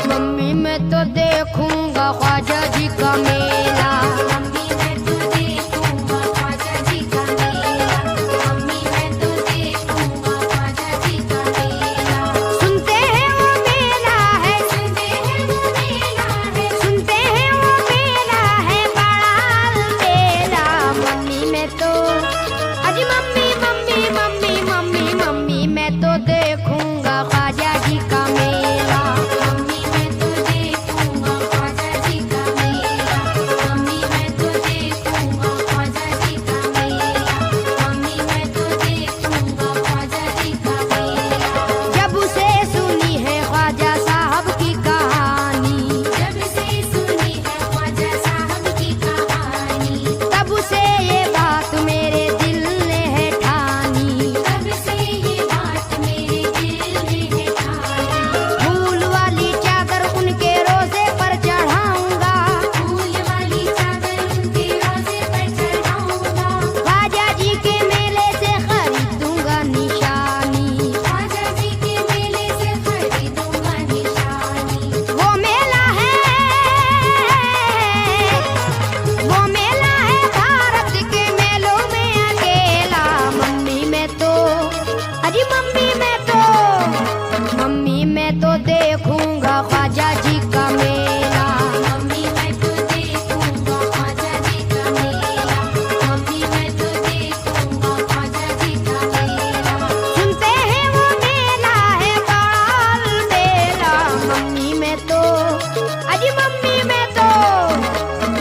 Mummy मैं तो देखूंगा ख्वाजा जी का मेला। मम्मी मैं तो देखूंगा ख्वाजा जी का मेला। मम्मी मैं तो देखूंगा ख्वाजा जी का मेला। सुनते हैं वो मेला है, सुनते हैं वो मेला है, सुनते हैं वो मेला है बड़ा मेला। मम्मी मैं तो अजी mummy mummy mummy mummy mummy मैं तो देखूंगा ख्वाजा जी का मेला। मम्मी मैं तो देखूंगा ख्वाजा जी का मेला। मम्मी मैं तो देखूंगा ख्वाजा जी का मेला। मम्मी मैं तो देखूंगा ख्वाजा जी का मेला। जब से सुनी है ख्वाजा साहब की कहानी, जब से सुनी है ख्वाजा साहब की कहानी, तब से ये बात मेरे दिल ने है ठानी। तब से ये बात मेरे दिल में है ठानी। फूल वाली चादर उनके रोजे पर चढ़ाऊंगा, फूल वाली चादर उनके रोज़े पर चढ़ाऊंगा। ख्वाजा जी के मेले से खरीदूंगा निशानी। ख्वाजा जी के मेले से खरीदूंगा निशानी। वो मेला है भारत के मेलों में अकेला। मम्मी मैं तो अरे मम्मी मैं तो देखूंगा ख्वाजा जी का मेला। मम्मी मैं तो देखूंगा ख्वाजा जी का मेला। मम्मी मैं तो देखूंगा ख्वाजा जी का मेला। सुनते हैं वो मेला है बाल मेला। मम्मी मैं तो अजी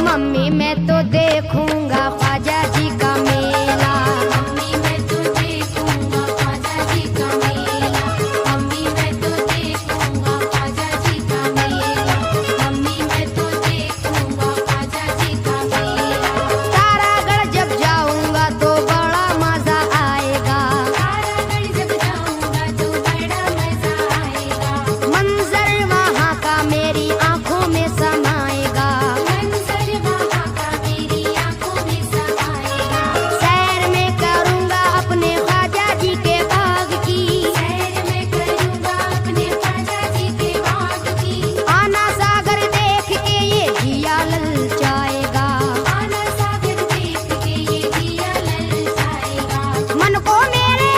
मम्मी मैं तो देखूंगा ख्वाजा जी का मेला। मम्मी मैं तो देखूंगा ख्वाजा जी का मेला। मम्मी मैं तो देखूंगा ख्वाजा जी का मेला। मम्मी मैं तो देखूंगा ख्वाजा जी का मेला। तारागढ़ जब जाऊंगा तो बड़ा मजा आएगा। तारागढ़ जब जाऊंगा तो बड़ा मजा आएगा। मंजर वहाँ का मेरी आंखों में समाएगा। मंजर वहाँ का मेरी आंखों में समाएगा। सैर में करूंगा अपने ख्वाजा जी के बाग की। सैर मैं करूंगा अपने ख्वाजा जी के बाग की। आना सागर देख के ये जिया ललचाएगा। आना सागर देख के ये दिया ललचाएगा। मन को मेरे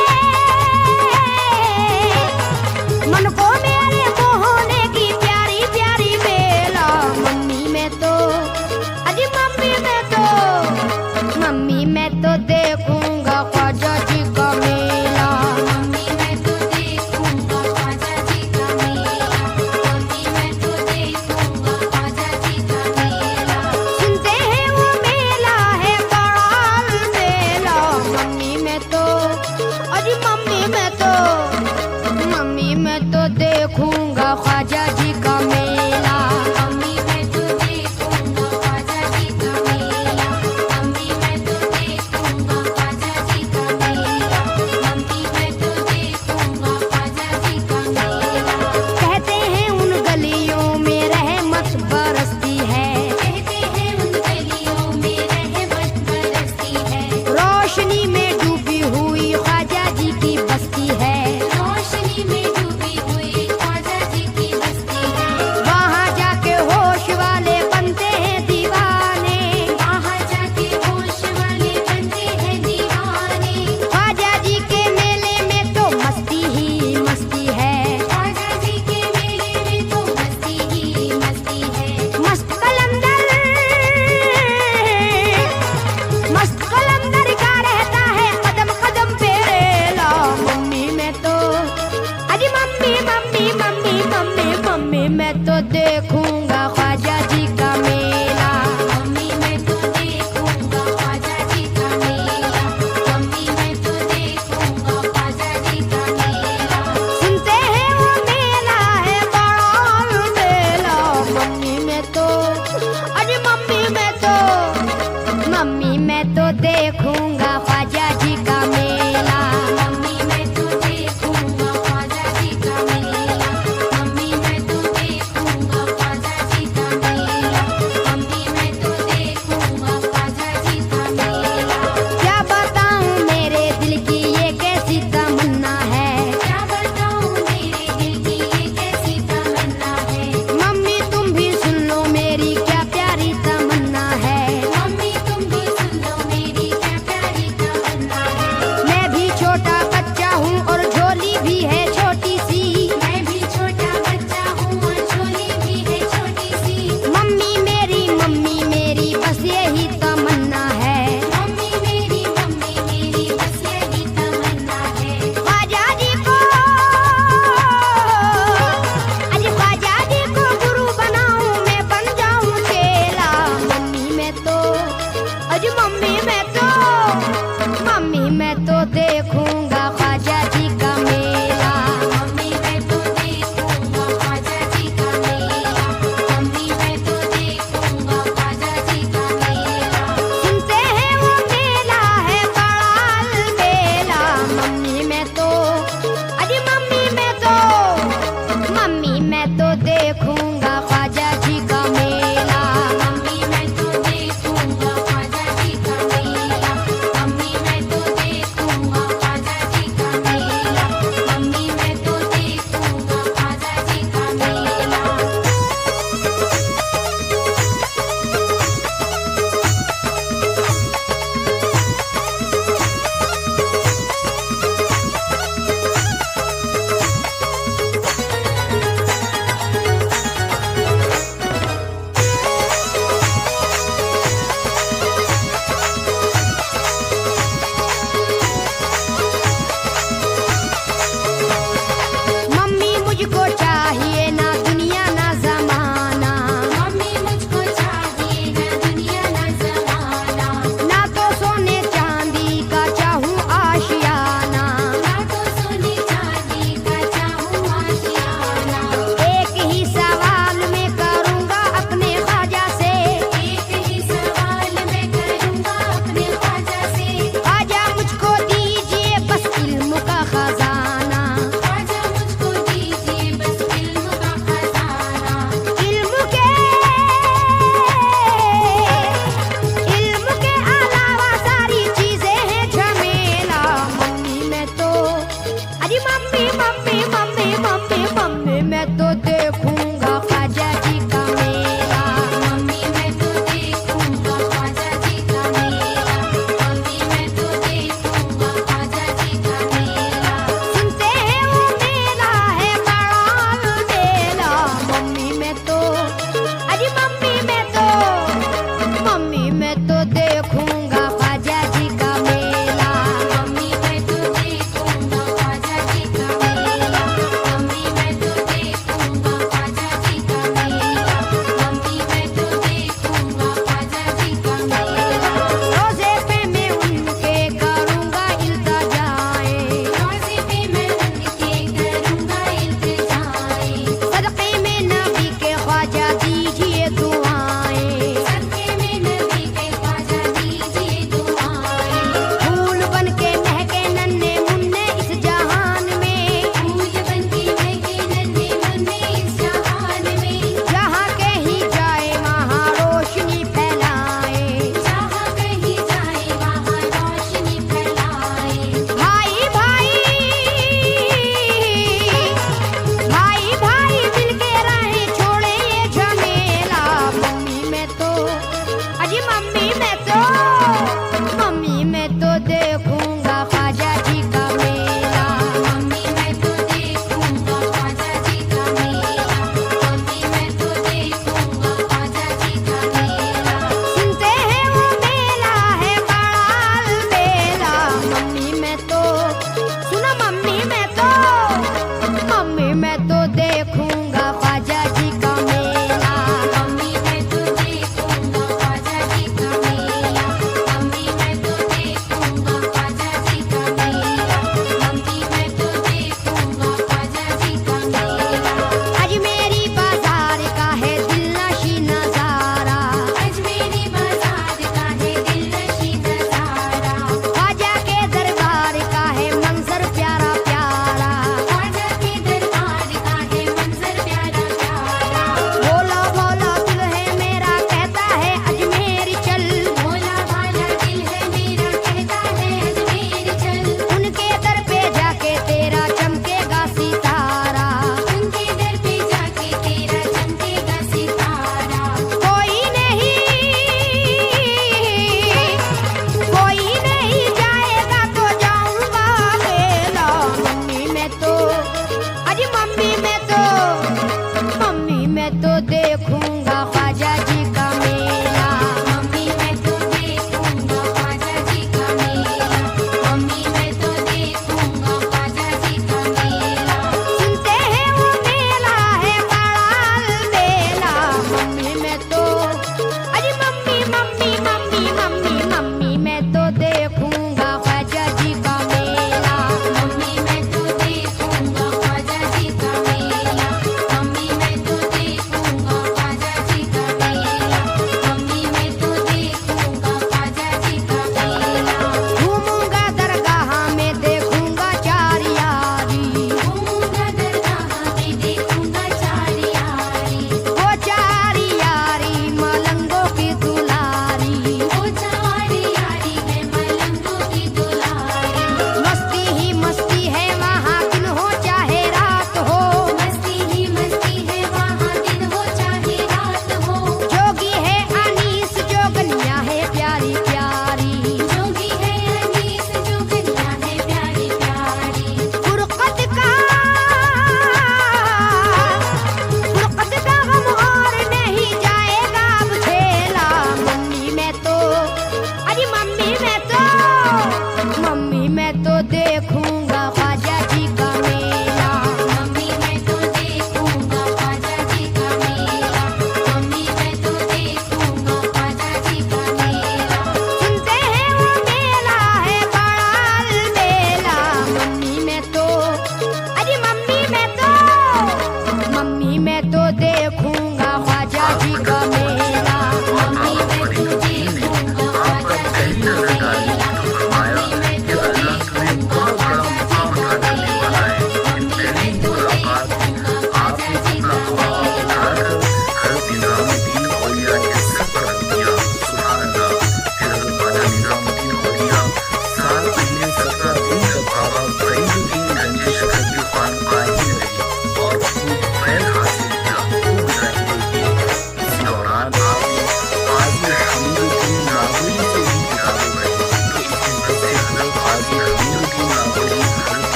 मोहने की प्यारी प्यारी बेला। मम्मी मैं तो अजी मम्मी मैं तो देखूंगा ख्वाजा जी का मेला। मम्मी मैं तो देखूंगा ख्वाजा जी का मेला। मम्मी मैं तो देखूंगा ख्वाजा जी का मेला। सुनते हैं वो मेला है बड़ा मेला। मम्मी मैं तो अजी मम्मी मैं तो देखूंगा ख्वाजा